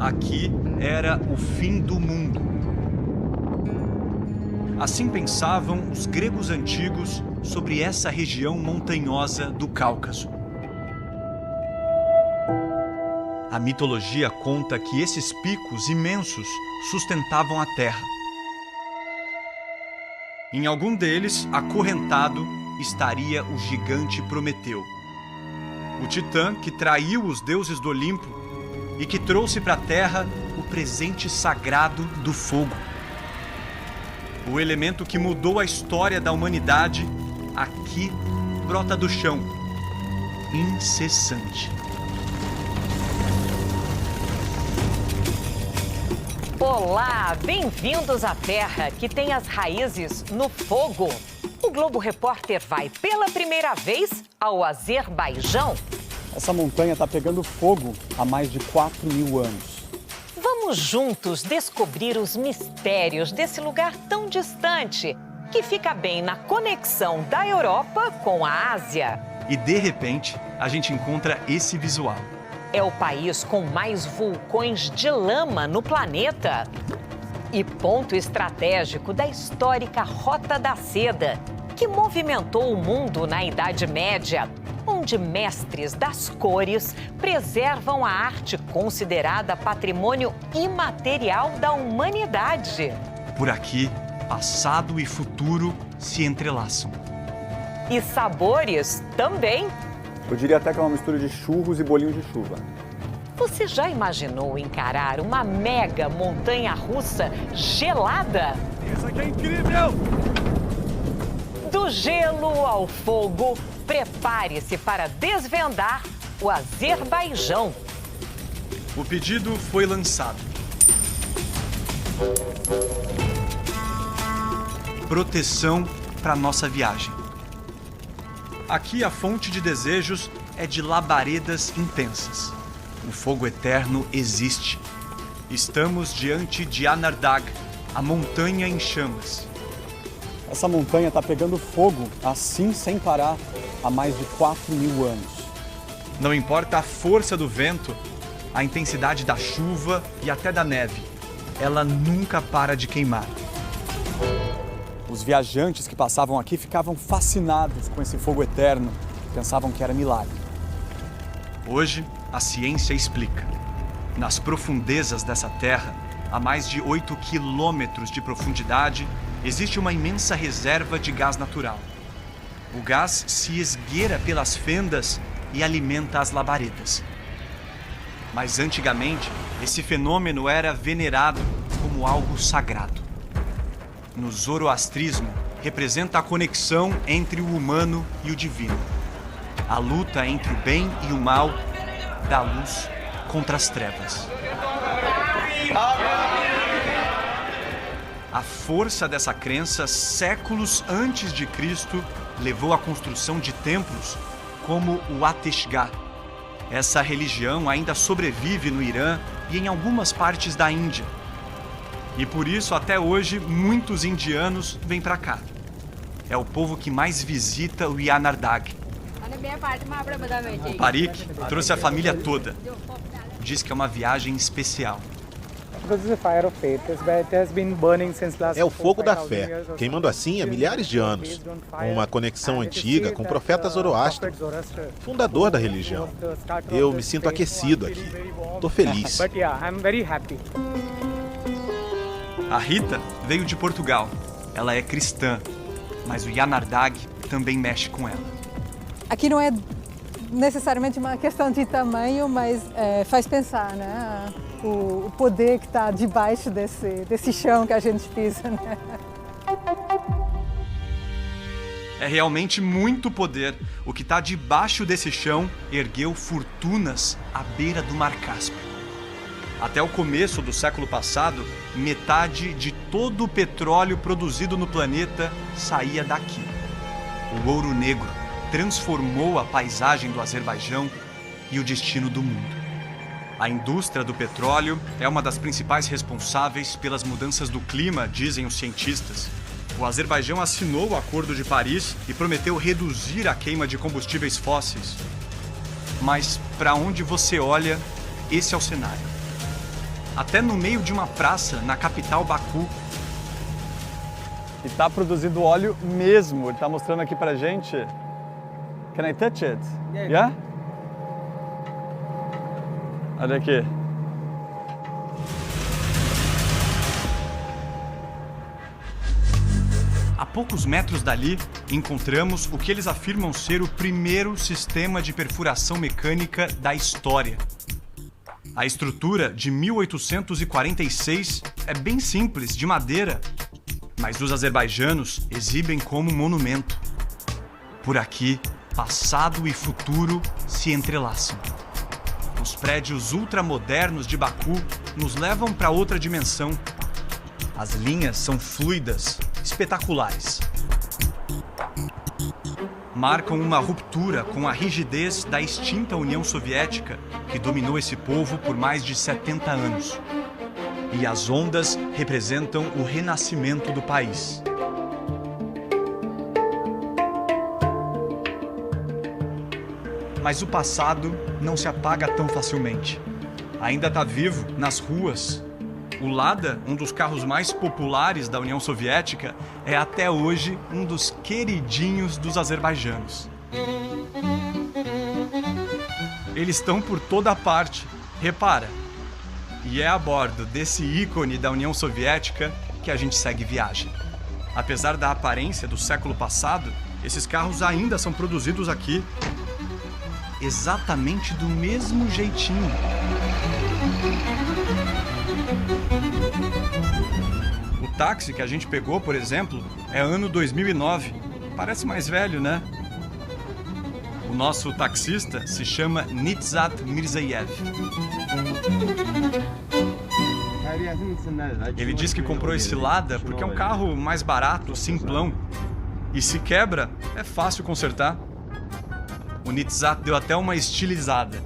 aqui era o fim do mundo. Assim pensavam os gregos antigos sobre essa região montanhosa do Cáucaso. A mitologia conta que esses picos imensos sustentavam a terra. Em algum deles, acorrentado, estaria o gigante Prometeu, o titã que traiu os deuses do Olimpo e que trouxe para a terra o presente sagrado do fogo. O elemento que mudou a história da humanidade, aqui brota do chão, incessante. Olá, bem-vindos à Terra, que tem as raízes no fogo. O Globo Repórter vai pela primeira vez ao Azerbaijão. Essa montanha está pegando fogo há mais de 4.000 anos. Vamos juntos descobrir os mistérios desse lugar tão distante, que fica bem na conexão da Europa com a Ásia. E de repente, a gente encontra esse visual. É o país com mais vulcões de lama no planeta. E ponto estratégico da histórica Rota da Seda, que movimentou o mundo na Idade Média, onde mestres das cores preservam a arte considerada patrimônio imaterial da humanidade. Por aqui, passado e futuro se entrelaçam. E sabores também. Eu diria até que é uma mistura de churros e bolinhos de chuva. Você já imaginou encarar uma mega montanha-russa gelada? Isso aqui é incrível! Do gelo ao fogo, prepare-se para desvendar o Azerbaijão. O pedido foi lançado. Proteção para nossa viagem. Aqui a fonte de desejos é de labaredas intensas. O fogo eterno existe. Estamos diante de Anardag, a montanha em chamas. Essa montanha está pegando fogo, assim sem parar, há mais de 4.000 anos. Não importa a força do vento, a intensidade da chuva e até da neve, ela nunca para de queimar. Os viajantes que passavam aqui ficavam fascinados com esse fogo eterno, pensavam que era milagre. Hoje, a ciência explica. Nas profundezas dessa terra, a mais de 8 quilômetros de profundidade, existe uma imensa reserva de gás natural. O gás se esgueira pelas fendas e alimenta as labaredas. Mas antigamente, esse fenômeno era venerado como algo sagrado. No zoroastrismo, representa a conexão entre o humano e o divino. A luta entre o bem e o mal, da luz contra as trevas. A força dessa crença, séculos antes de Cristo, levou à construção de templos como o Ateshgah. Essa religião ainda sobrevive no Irã e em algumas partes da Índia. E por isso, até hoje, muitos indianos vêm para cá. É o povo que mais visita o Yanardag. O Parik trouxe a família toda. Diz que é uma viagem especial. É o fogo da fé, queimando assim há milhares de anos. Uma conexão antiga com o profeta Zoroastro, fundador da religião. Eu me sinto aquecido aqui. Estou feliz. A Rita veio de Portugal. Ela é cristã, mas o Yanardag também mexe com ela. Aqui não é necessariamente uma questão de tamanho, mas faz pensar, né? O poder que está debaixo desse chão que a gente pisa, né? É realmente muito poder. O que está debaixo desse chão ergueu fortunas à beira do Mar Cáspio. Até o começo do século passado, metade de todo o petróleo produzido no planeta saía daqui. O ouro negro transformou a paisagem do Azerbaijão e o destino do mundo. A indústria do petróleo é uma das principais responsáveis pelas mudanças do clima, dizem os cientistas. O Azerbaijão assinou o Acordo de Paris e prometeu reduzir a queima de combustíveis fósseis. Mas, para onde você olha, esse é o cenário. até no meio de uma praça na capital Baku. E tá produzindo óleo mesmo. Ele tá mostrando aqui pra gente. Can I touch it? Yeah? Olha aqui. A poucos metros dali, encontramos o que eles afirmam ser o primeiro sistema de perfuração mecânica da história. A estrutura, de 1846, é bem simples, de madeira, mas os azerbaijanos exibem como monumento. Por aqui, passado e futuro se entrelaçam. Os prédios ultramodernos de Baku nos levam para outra dimensão. As linhas são fluidas, espetaculares. Marcam uma ruptura com a rigidez da extinta União Soviética, que dominou esse povo por mais de 70 anos. E as ondas representam o renascimento do país. Mas o passado não se apaga tão facilmente. Ainda está vivo nas ruas. O Lada, um dos carros mais populares da União Soviética, é até hoje um dos queridinhos dos azerbaijanos. Eles estão por toda parte, repara. E é a bordo desse ícone da União Soviética que a gente segue viagem. Apesar da aparência do século passado, esses carros ainda são produzidos aqui exatamente do mesmo jeitinho. O táxi que a gente pegou, por exemplo, é ano 2009. Parece mais velho, né? O nosso taxista se chama Nitsat Mirzayev. Ele diz que comprou esse Lada porque é um carro mais barato, simplão. E se quebra, é fácil consertar. O Nitsat deu até uma estilizada.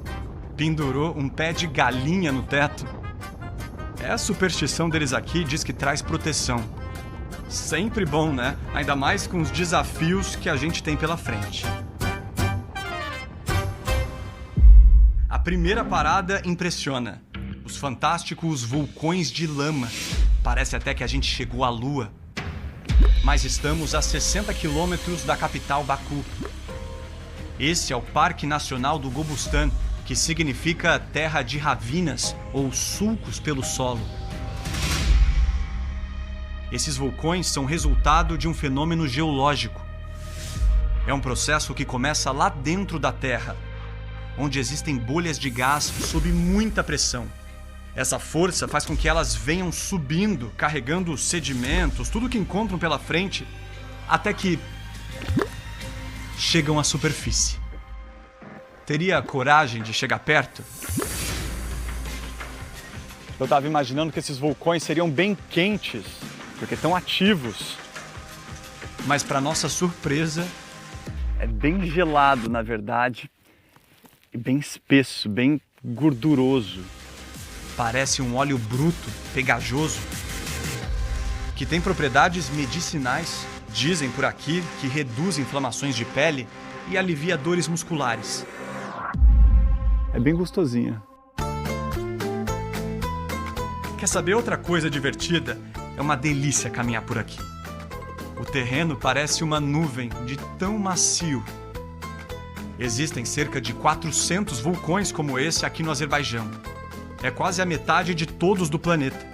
Pendurou um pé de galinha no teto. A superstição deles aqui diz que traz proteção. Sempre bom, né? Ainda mais com os desafios que a gente tem pela frente. A primeira parada impressiona. Os fantásticos vulcões de lama. Parece até que a gente chegou à Lua. Mas estamos a 60 quilômetros da capital Baku. Esse é o Parque Nacional do Gobustan, que significa terra de ravinas ou sulcos pelo solo. Esses vulcões são resultado de um fenômeno geológico. É um processo que começa lá dentro da Terra, onde existem bolhas de gás sob muita pressão. Essa força faz com que elas venham subindo, carregando sedimentos, tudo que encontram pela frente, até que chegam à superfície. Teria coragem de chegar perto? Eu estava imaginando que esses vulcões seriam bem quentes, porque estão ativos. Mas, para nossa surpresa, é bem gelado, na verdade, e bem espesso, bem gorduroso. Parece um óleo bruto, pegajoso, que tem propriedades medicinais. Dizem por aqui que reduz inflamações de pele e alivia dores musculares. É bem gostosinha. Quer saber outra coisa divertida? É uma delícia caminhar por aqui. O terreno parece uma nuvem de tão macio. Existem cerca de 400 vulcões como esse aqui no Azerbaijão. É quase a metade de todos do planeta.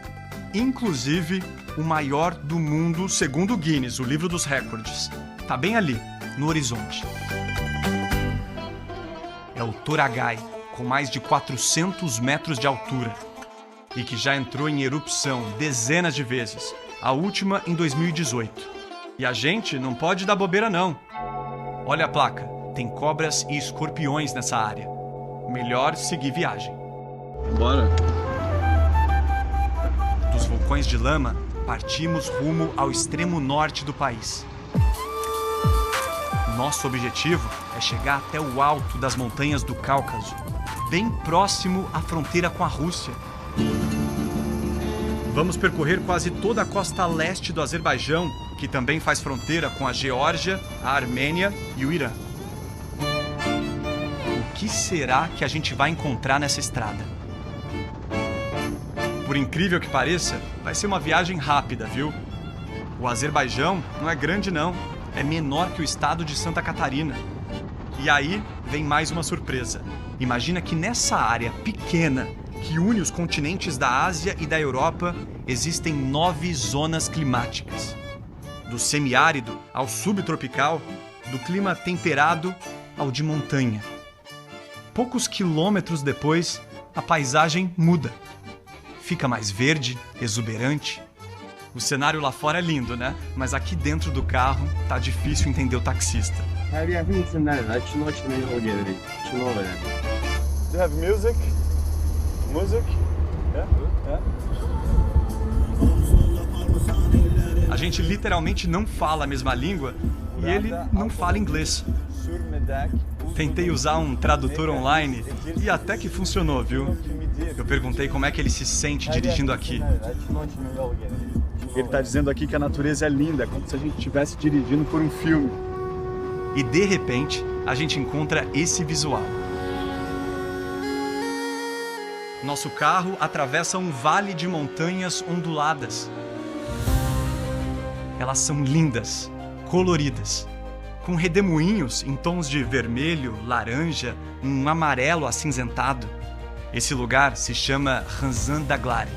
Inclusive o maior do mundo segundo o Guinness, o livro dos recordes. Tá bem ali, no horizonte. É o Toragai, com mais de 400 metros de altura. E que já entrou em erupção dezenas de vezes, a última em 2018. E a gente não pode dar bobeira não. Olha a placa, tem cobras e escorpiões nessa área. Melhor seguir viagem. Bora. Dos vulcões de lama, partimos rumo ao extremo norte do país. Nosso objetivo é chegar até o alto das montanhas do Cáucaso, bem próximo à fronteira com a Rússia. Vamos percorrer quase toda a costa leste do Azerbaijão, que também faz fronteira com a Geórgia, a Armênia e o Irã. O que será que a gente vai encontrar nessa estrada? Por incrível que pareça, vai ser uma viagem rápida, viu? O Azerbaijão não é grande não, é menor que o estado de Santa Catarina. E aí vem mais uma surpresa. Imagina que nessa área pequena que une os continentes da Ásia e da Europa, existem 9 zonas climáticas. Do semiárido ao subtropical, do clima temperado ao de montanha. Poucos quilômetros depois, a paisagem muda. Fica mais verde, exuberante. O cenário lá fora é lindo, né? Mas aqui dentro do carro tá difícil entender o taxista. Do you have music? Music? Yeah? A gente literalmente não fala a mesma língua e ele não fala inglês. Tentei usar um tradutor online e até que funcionou, viu? Eu perguntei como é que ele se sente dirigindo aqui. Ele está dizendo aqui que a natureza é linda, é como se a gente estivesse dirigindo por um filme. E de repente, a gente encontra esse visual. Nosso carro atravessa um vale de montanhas onduladas. Elas são lindas, coloridas, com redemoinhos em tons de vermelho, laranja, um amarelo acinzentado. Esse lugar se chama Ranzan Daglar,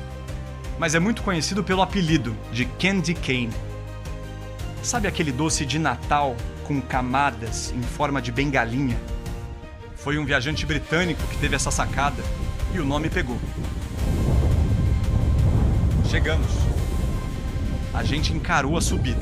mas é muito conhecido pelo apelido de Candy Cane. Sabe aquele doce de Natal com camadas em forma de bengalinha? Foi um viajante britânico que teve essa sacada e o nome pegou. Chegamos. A gente encarou a subida.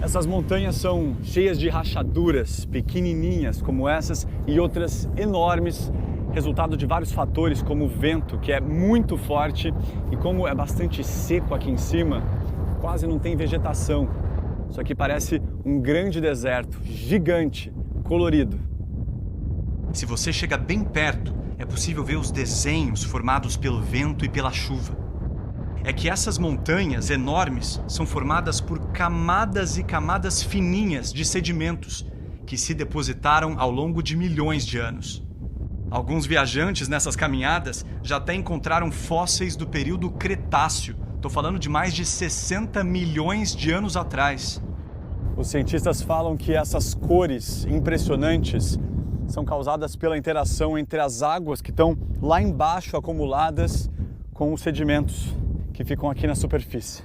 Essas montanhas são cheias de rachaduras pequenininhas como essas e outras enormes, resultado de vários fatores como o vento, que é muito forte, e como é bastante seco aqui em cima, quase não tem vegetação. Isso aqui parece um grande deserto, gigante, colorido. Se você chega bem perto, é possível ver os desenhos formados pelo vento e pela chuva. É que essas montanhas enormes são formadas por camadas e camadas fininhas de sedimentos que se depositaram ao longo de milhões de anos. Alguns viajantes nessas caminhadas já até encontraram fósseis do período Cretáceo. Estou falando de mais de 60 milhões de anos atrás. Os cientistas falam que essas cores impressionantes são causadas pela interação entre as águas que estão lá embaixo acumuladas com os sedimentos que ficam aqui na superfície.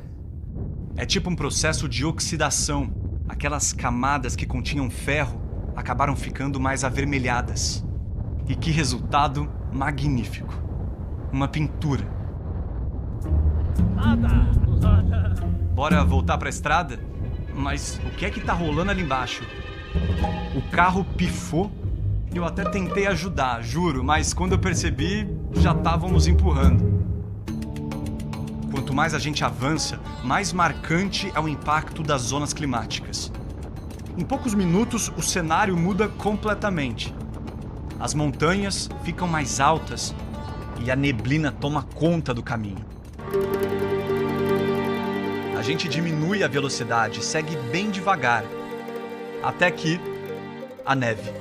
É tipo um processo de oxidação. Aquelas camadas que continham ferro acabaram ficando mais avermelhadas. E que resultado magnífico. Uma pintura. Bora voltar para a estrada? Mas o que é que tá rolando ali embaixo? O carro pifou. Eu até tentei ajudar, juro, mas quando eu percebi, já estavam nos empurrando. Quanto mais a gente avança, mais marcante é o impacto das zonas climáticas. Em poucos minutos, o cenário muda completamente. As montanhas ficam mais altas e a neblina toma conta do caminho. A gente diminui a velocidade, segue bem devagar, até que a neve.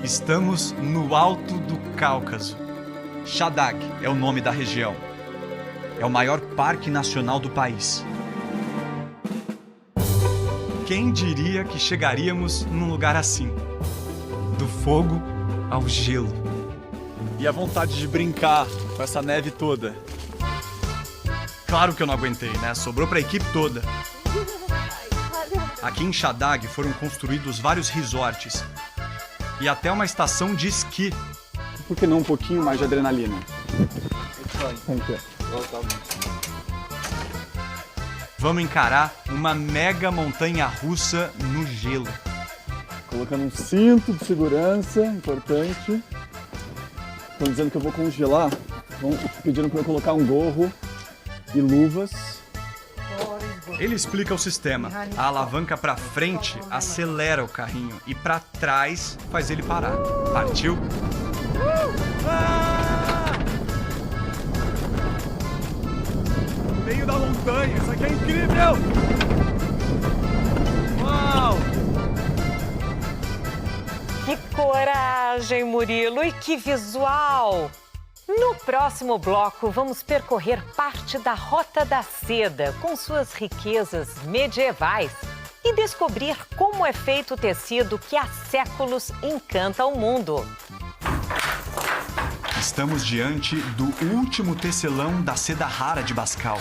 Estamos no alto do Cáucaso. Shadag é o nome da região. É o maior parque nacional do país. Quem diria que chegaríamos num lugar assim? Do fogo ao gelo. E a vontade de brincar com essa neve toda. Claro que eu não aguentei, né? Sobrou para a equipe toda. Aqui em Shadag foram construídos vários resorts e até uma estação de esqui. Por que não um pouquinho mais de adrenalina? Vamos encarar uma mega montanha-russa no gelo. Colocando um cinto de segurança, importante. Estão dizendo que eu vou congelar. Pediram para eu colocar um gorro e luvas. Ele explica o sistema. A alavanca para frente acelera o carrinho e para trás faz ele parar. Partiu? No meio da montanha, isso aqui é incrível! Uau! Que coragem, Murilo! E que visual! No próximo bloco, vamos percorrer parte da Rota da Seda com suas riquezas medievais e descobrir como é feito o tecido que há séculos encanta o mundo. Estamos diante do último tecelão da seda rara de Bascal.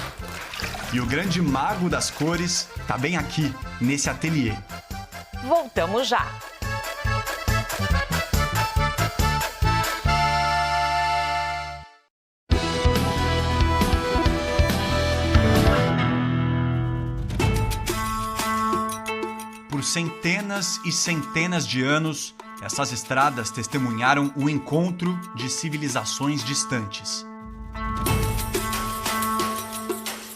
E o grande mago das cores está bem aqui, nesse ateliê. Voltamos já! Por centenas e centenas de anos, essas estradas testemunharam o encontro de civilizações distantes.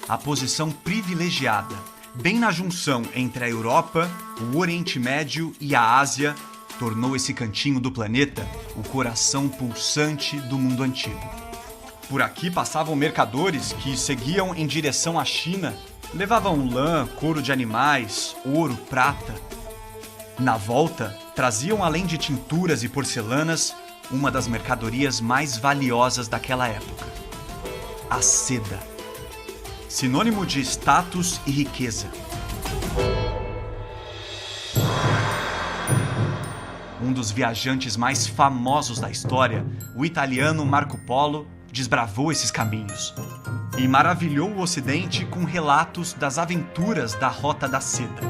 A posição privilegiada, bem na junção entre a Europa, o Oriente Médio e a Ásia, tornou esse cantinho do planeta o coração pulsante do mundo antigo. Por aqui passavam mercadores que seguiam em direção à China. Levavam lã, couro de animais, ouro, prata. Na volta, traziam, além de tinturas e porcelanas, uma das mercadorias mais valiosas daquela época: a seda. Sinônimo de status e riqueza. Um dos viajantes mais famosos da história, o italiano Marco Polo, desbravou esses caminhos e maravilhou o Ocidente com relatos das aventuras da Rota da Seda.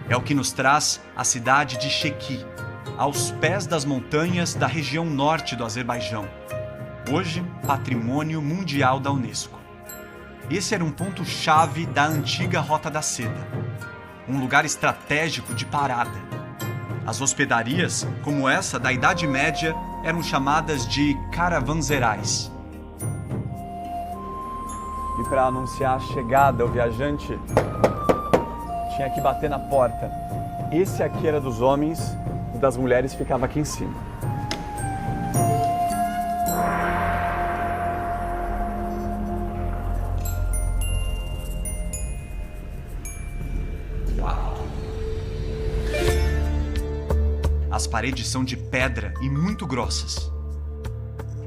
É o que nos traz a cidade de Sheki, aos pés das montanhas da região norte do Azerbaijão, hoje Patrimônio Mundial da Unesco. Esse era um ponto-chave da antiga Rota da Seda, um lugar estratégico de parada. As hospedarias, como essa da Idade Média, eram chamadas de caravanserais. E para anunciar a chegada, o viajante tinha que bater na porta. Esse aqui era dos homens, o das mulheres ficava aqui em cima. As paredes são de pedra e muito grossas.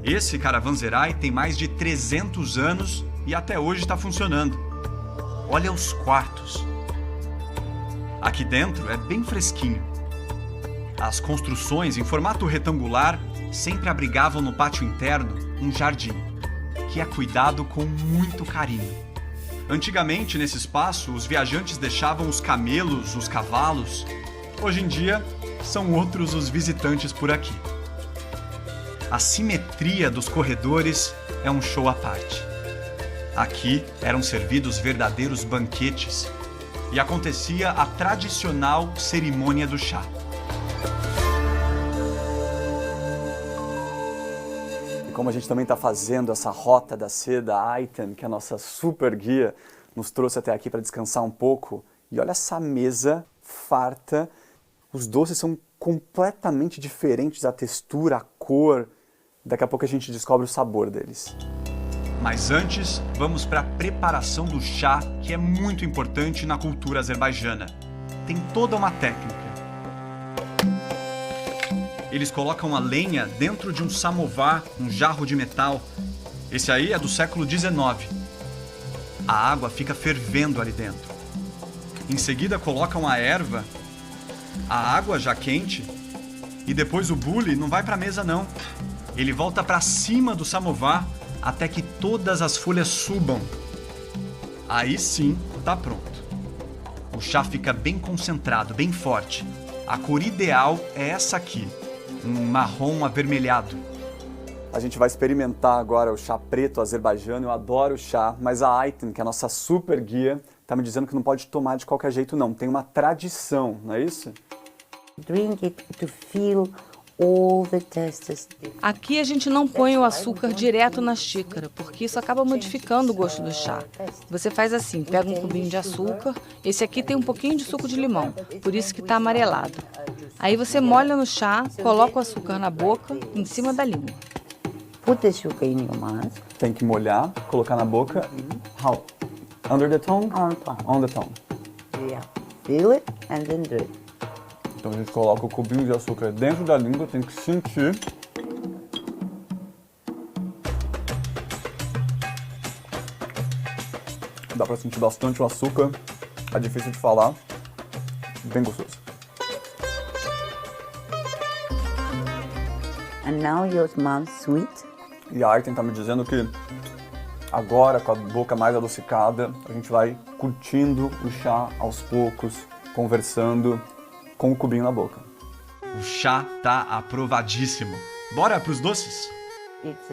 Esse caravanserai tem mais de 300 anos e até hoje está funcionando. Olha os quartos. Aqui dentro é bem fresquinho. As construções em formato retangular sempre abrigavam no pátio interno um jardim, que é cuidado com muito carinho. Antigamente, nesse espaço, os viajantes deixavam os camelos, os cavalos. Hoje em dia, são outros os visitantes por aqui. A simetria dos corredores é um show à parte. Aqui eram servidos verdadeiros banquetes e acontecia a tradicional cerimônia do chá. E como a gente também está fazendo essa Rota da Seda, a Ayten, que é a nossa super guia, nos trouxe até aqui para descansar um pouco. E olha essa mesa farta. Os doces são completamente diferentes, a textura, a cor. Daqui a pouco a gente descobre o sabor deles. Mas antes, vamos para a preparação do chá, que é muito importante na cultura azerbaijana. Tem toda uma técnica. Eles colocam a lenha dentro de um samovar, um jarro de metal. Esse aí é do século XIX. A água fica fervendo ali dentro. Em seguida colocam a erva, a água já quente, e depois o bule não vai para a mesa não. Ele volta para cima do samovar até que todas as folhas subam. Aí sim, tá pronto. O chá fica bem concentrado, bem forte. A cor ideal é essa aqui, um marrom avermelhado. A gente vai experimentar agora o chá preto azerbaijano. Eu adoro chá, mas a Ayten, que é a nossa super guia, tá me dizendo que não pode tomar de qualquer jeito não. Tem uma tradição, não é isso? Drink it to feel all the tastes. Aqui a gente não põe o açúcar direto na xícara, porque isso acaba modificando o gosto do chá. Você faz assim, pega um cubinho de açúcar, esse aqui tem um pouquinho de suco de limão, por isso que está amarelado. Aí você molha no chá, coloca o açúcar na boca, em cima da língua. Put the sugar in your mouth. Tem que molhar, colocar na boca. How? Under the tongue? On tongue. On the tongue. Yeah. Feel it and then do it. Então a gente coloca o cubinho de açúcar dentro da língua, tem que sentir. Dá pra sentir bastante o açúcar, é difícil de falar, bem gostoso. And now your smells sweet. E a Ayrton tá me dizendo que agora, com a boca mais adocicada, a gente vai curtindo o chá aos poucos, conversando com o cubinho na boca. O chá tá aprovadíssimo. Bora pros doces?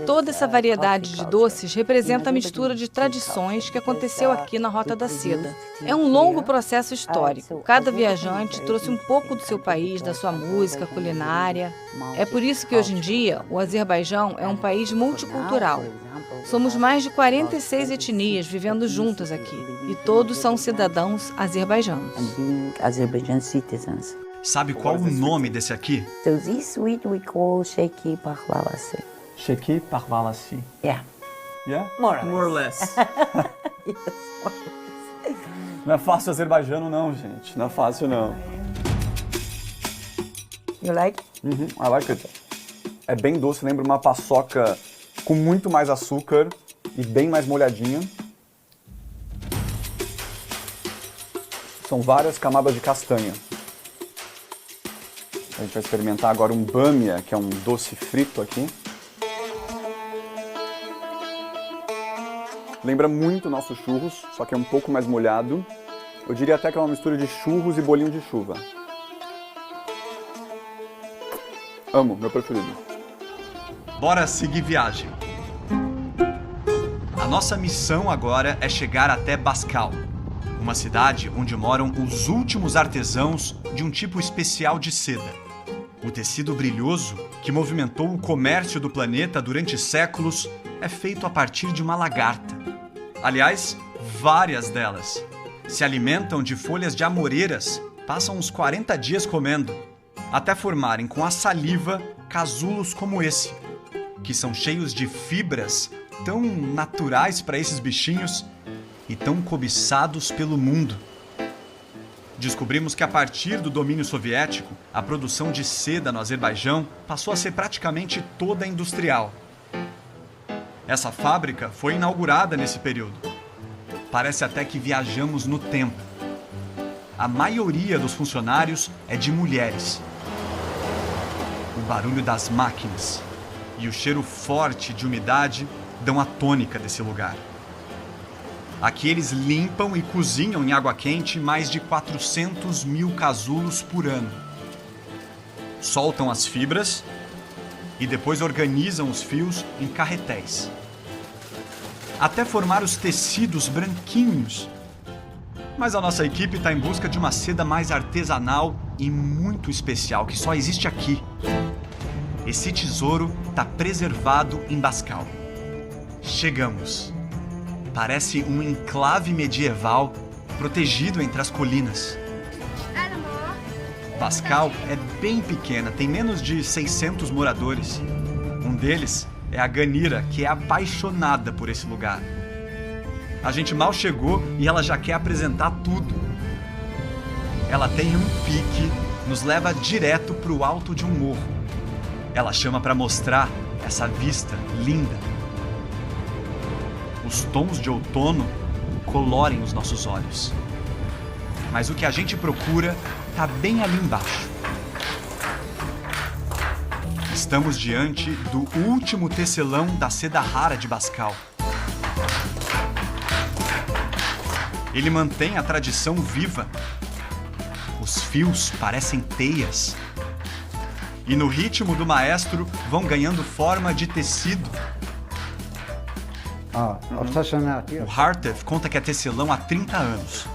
Toda essa variedade de doces representa a mistura de tradições que aconteceu aqui na Rota da Seda. É um longo processo histórico. Cada viajante trouxe um pouco do seu país, da sua música, culinária. É por isso que hoje em dia o Azerbaijão é um país multicultural. Somos mais de 46 etnias vivendo juntas aqui e todos são cidadãos azerbajanos. Sabe qual o nome desse aqui? So this sweet we call sheki paklavasi. Sheki parvalassi. Yeah. Yeah? More or less. Não é fácil azerbaijano não, gente. Não é fácil não. You like? I like it. É bem doce, lembra uma paçoca com muito mais açúcar e bem mais molhadinha. São várias camadas de castanha. A gente vai experimentar agora um bamia, que é um doce frito aqui. Lembra muito o nosso churros, só que é um pouco mais molhado. Eu diria até que é uma mistura de churros e bolinho de chuva. Amo, meu preferido. Bora seguir viagem. A nossa missão agora é chegar até Baskal, uma cidade onde moram os últimos artesãos de um tipo especial de seda. O tecido brilhoso, que movimentou o comércio do planeta durante séculos, é feito a partir de uma lagarta. Aliás, várias delas. Se alimentam de folhas de amoreiras, passam uns 40 dias comendo, até formarem com a saliva casulos como esse, que são cheios de fibras tão naturais para esses bichinhos e tão cobiçados pelo mundo. Descobrimos que a partir do domínio soviético, a produção de seda no Azerbaijão passou a ser praticamente toda industrial. Essa fábrica foi inaugurada nesse período. Parece até que viajamos no tempo. A maioria dos funcionários é de mulheres. O barulho das máquinas e o cheiro forte de umidade dão a tônica desse lugar. Aqui eles limpam e cozinham em água quente mais de 400 mil casulos por ano. Soltam as fibras e depois organizam os fios em carretéis, até formar os tecidos branquinhos. Mas a nossa equipe está em busca de uma seda mais artesanal e muito especial, que só existe aqui. Esse tesouro está preservado em Baskal. Chegamos. Parece um enclave medieval protegido entre as colinas. Baskal é bem pequena, tem menos de 600 moradores. Um deles é a Ganira, que é apaixonada por esse lugar. A gente mal chegou e ela já quer apresentar tudo. Ela tem um pique, nos leva direto para o alto de um morro. Ela chama para mostrar essa vista linda. Os tons de outono colorem os nossos olhos. Mas o que a gente procura está bem ali embaixo. Estamos diante do último tecelão da seda rara de Baskal. Ele mantém a tradição viva. Os fios parecem teias. E no ritmo do maestro vão ganhando forma de tecido. O Hartev conta que é tecelão há 30 anos.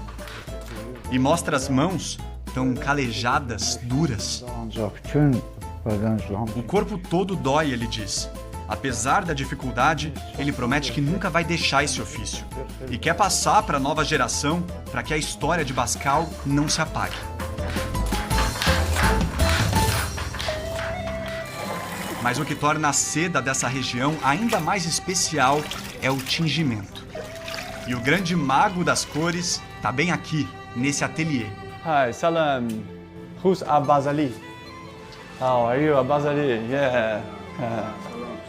E mostra as mãos tão calejadas, duras. O corpo todo dói, ele diz. Apesar da dificuldade, ele promete que nunca vai deixar esse ofício. E quer passar para a nova geração para que a história de Baskal não se apague. Mas o que torna a seda dessa região ainda mais especial é o tingimento. E o grande mago das cores está bem aqui, nesse ateliê. Hi, salam. Who's Abbas Ali? How are you, Abbas Ali? Yeah.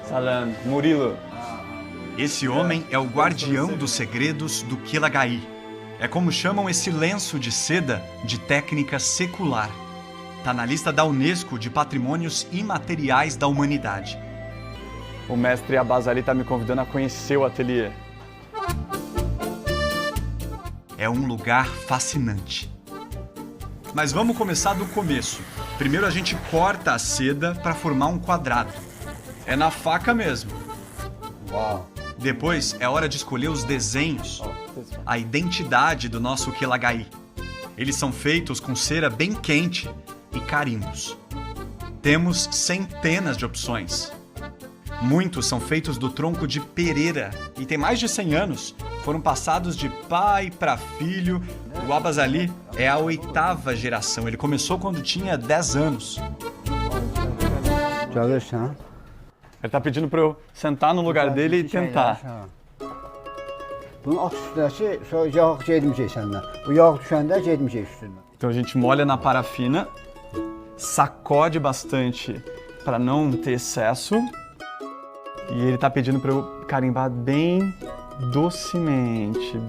Salam. Murilo. Esse homem é o guardião dos segredos do Qilagai. É como chamam esse lenço de seda de técnica secular. Está na lista da Unesco de Patrimônios Imateriais da Humanidade. O mestre Abbas Ali está me convidando a conhecer o ateliê. É um lugar fascinante. Mas vamos começar do começo. Primeiro a gente corta a seda para formar um quadrado. É na faca mesmo. Uau. Depois é hora de escolher os desenhos, a identidade do nosso Qilagai. Eles são feitos com cera bem quente e carimbos. Temos centenas de opções. Muitos são feitos do tronco de pereira e tem mais de 100 anos. Foram passados de pai para filho. O Abbas Ali é a 8ª geração. Ele começou quando tinha 10 anos. Ele tá pedindo para eu sentar no lugar dele e tentar. Então a gente molha na parafina, sacode bastante para não ter excesso. E ele tá pedindo para eu carimbar bem docemente.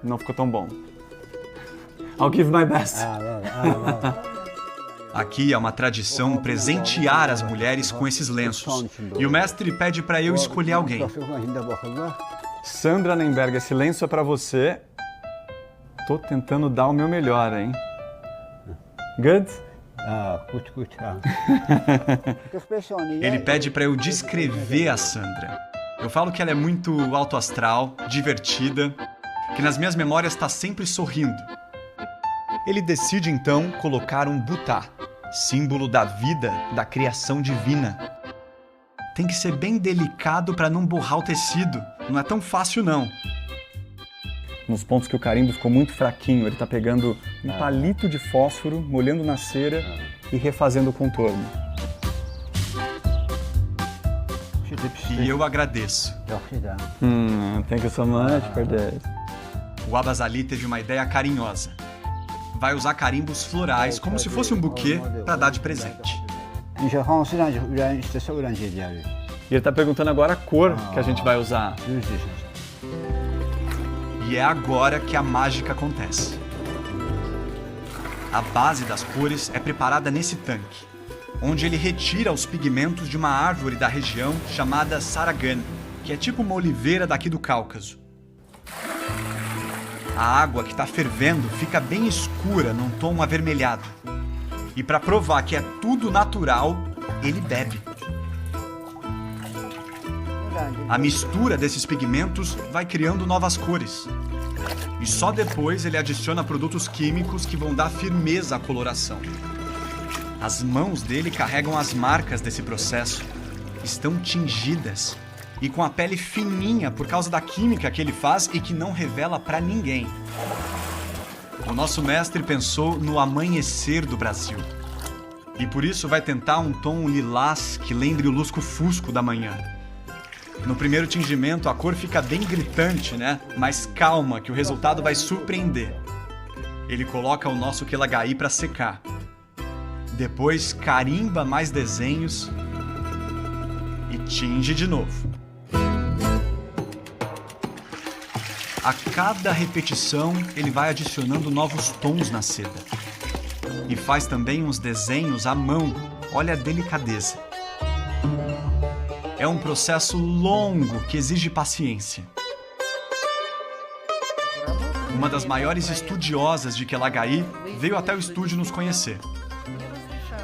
Não ficou tão bom. I'll give my best. Aqui é uma tradição presentear as mulheres com esses lenços. E o mestre pede para eu escolher alguém. Sandra Nemberg, esse lenço é para você. Tô tentando dar o meu melhor, hein? Good? Ele pede para eu descrever a Sandra. Eu falo que ela é muito alto astral, divertida, que nas minhas memórias está sempre sorrindo. Ele decide então colocar um butá, símbolo da vida, da criação divina. Tem que ser bem delicado para não borrar o tecido. Não é tão fácil não. Nos pontos que o carimbo ficou muito fraquinho, ele tá pegando um palito de fósforo, molhando na cera e refazendo o contorno. E eu agradeço. Thank you so much for this. O Abbas Ali teve uma ideia carinhosa. Vai usar carimbos florais, como se fosse um buquê, para dar de presente. E ele tá perguntando agora a cor que a gente vai usar. E é agora que a mágica acontece. A base das cores é preparada nesse tanque, onde ele retira os pigmentos de uma árvore da região chamada Saragan, que é tipo uma oliveira daqui do Cáucaso. A água que está fervendo fica bem escura, num tom avermelhado. E para provar que é tudo natural, ele bebe. A mistura desses pigmentos vai criando novas cores. E só depois ele adiciona produtos químicos que vão dar firmeza à coloração. As mãos dele carregam as marcas desse processo. Estão tingidas e com a pele fininha por causa da química que ele faz e que não revela para ninguém. O nosso mestre pensou no amanhecer do Brasil. E por isso vai tentar um tom lilás que lembre o lusco-fusco da manhã. No primeiro tingimento a cor fica bem gritante, né? Mas calma que o resultado vai surpreender. Ele coloca o nosso Qilagai para secar. Depois carimba mais desenhos e tinge de novo. A cada repetição, ele vai adicionando novos tons na seda. E faz também uns desenhos à mão. Olha a delicadeza. É um processo longo que exige paciência. Uma das maiores estudiosas de Qilagai veio até o estúdio nos conhecer.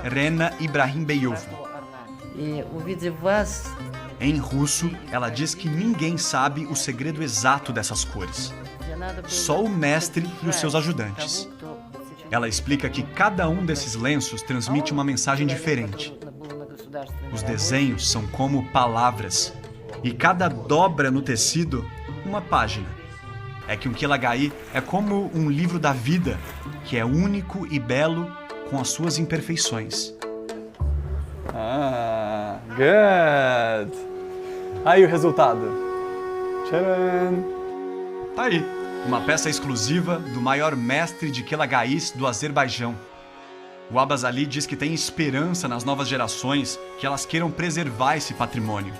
Rena Ibrahimbeyova. Em russo, ela diz que ninguém sabe o segredo exato dessas cores. Só o mestre e os seus ajudantes. Ela explica que cada um desses lenços transmite uma mensagem diferente. Os desenhos são como palavras, e cada dobra no tecido, uma página. É que um Qilagai é como um livro da vida, que é único e belo com as suas imperfeições. Good! Aí o resultado. Tcharam! Tá aí. uma peça exclusiva do maior mestre de Quelagais do Azerbaijão. O Abbas Ali diz que tem esperança nas novas gerações que elas queiram preservar esse patrimônio.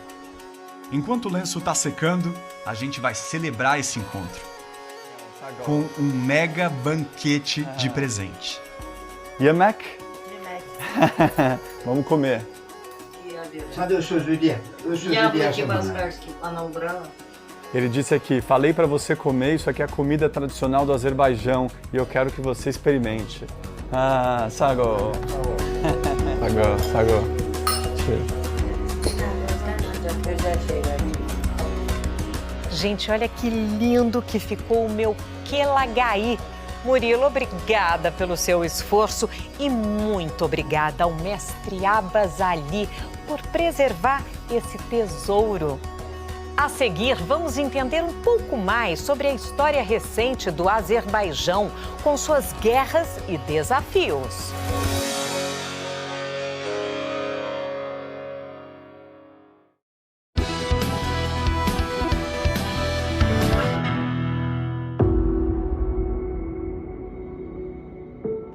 Enquanto o lenço está secando, a gente vai celebrar esse encontro com um mega banquete de presente. Yemek? Vamos comer. Ele disse aqui, falei para você comer, isso aqui é a comida tradicional do Azerbaijão e eu quero que você experimente. Ah, sago. Sago. Gente, olha que lindo que ficou o meu Quelagay. Murilo, obrigada pelo seu esforço e muito obrigada ao mestre Abbas Ali por preservar esse tesouro. A seguir, vamos entender um pouco mais sobre a história recente do Azerbaijão, com suas guerras e desafios.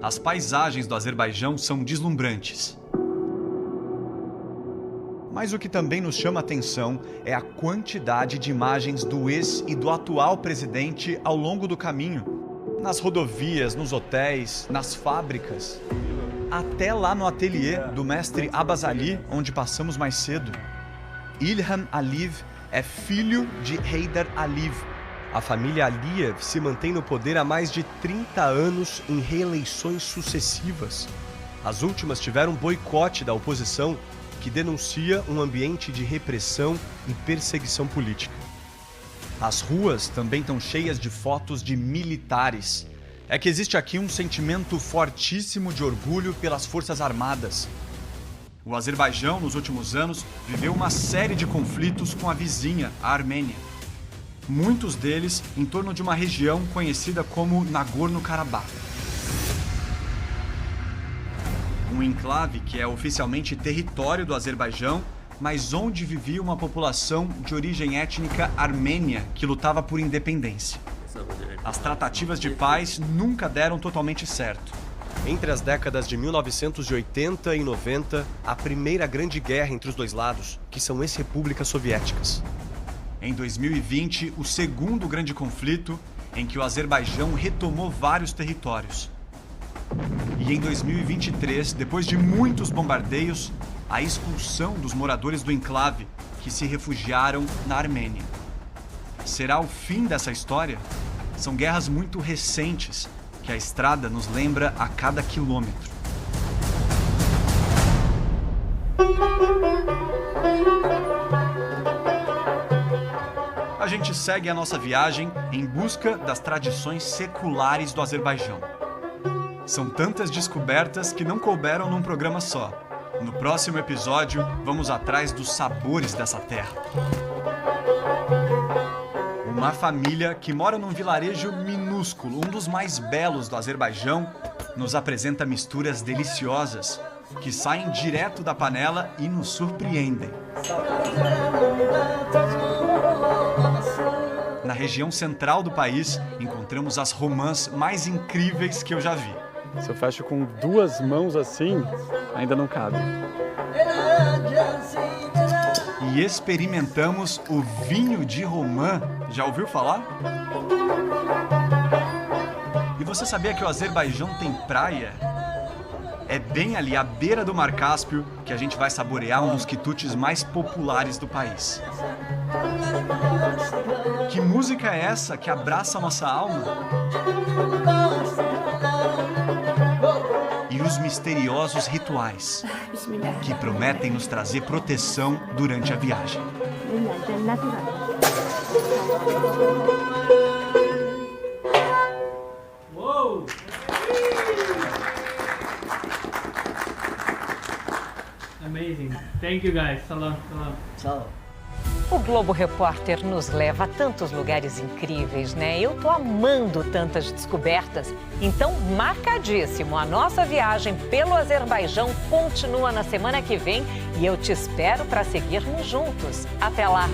As paisagens do Azerbaijão são deslumbrantes. Mas o que também nos chama a atenção é a quantidade de imagens do ex e do atual presidente ao longo do caminho. Nas rodovias, nos hotéis, nas fábricas. Até lá no ateliê do mestre Abbas Ali, onde passamos mais cedo. Ilham Aliyev é filho de Heydar Aliyev. A família Aliyev se mantém no poder há mais de 30 anos em reeleições sucessivas. As últimas tiveram boicote da oposição, que denuncia um ambiente de repressão e perseguição política. As ruas também estão cheias de fotos de militares. É que existe aqui um sentimento fortíssimo de orgulho pelas Forças Armadas. O Azerbaijão, nos últimos anos, viveu uma série de conflitos com a vizinha, a Armênia. Muitos deles em torno de uma região conhecida como Nagorno-Karabakh. Um enclave que é oficialmente território do Azerbaijão, mas onde vivia uma população de origem étnica armênia que lutava por independência. As tratativas de paz nunca deram totalmente certo. Entre as décadas de 1980 e 90, a primeira grande guerra entre os dois lados, que são ex-repúblicas soviéticas. Em 2020, o segundo grande conflito, em que o Azerbaijão retomou vários territórios. E em 2023, depois de muitos bombardeios, a expulsão dos moradores do enclave que se refugiaram na Armênia. Será o fim dessa história? São guerras muito recentes, que a estrada nos lembra a cada quilômetro. A gente segue a nossa viagem em busca das tradições seculares do Azerbaijão. São tantas descobertas que não couberam num programa só. No próximo episódio, vamos atrás dos sabores dessa terra. Uma família que mora num vilarejo minúsculo, um dos mais belos do Azerbaijão, nos apresenta misturas deliciosas que saem direto da panela e nos surpreendem. Na região central do país, encontramos as romãs mais incríveis que eu já vi. Se eu fecho com duas mãos assim, ainda não cabe. E experimentamos o vinho de romã. Já ouviu falar? E você sabia que o Azerbaijão tem praia? É bem ali, à beira do Mar Cáspio, que a gente vai saborear um dos quitutes mais populares do país. Que música é essa que abraça a nossa alma? E os misteriosos rituais, que prometem nos trazer proteção durante a viagem. Uou! Amazing. Thank you guys. Salam. Salam. O Globo Repórter nos leva a tantos lugares incríveis, né? Eu tô amando tantas descobertas. Então, marcadíssimo, a nossa viagem pelo Azerbaijão continua na semana que vem e eu te espero para seguirmos juntos. Até lá!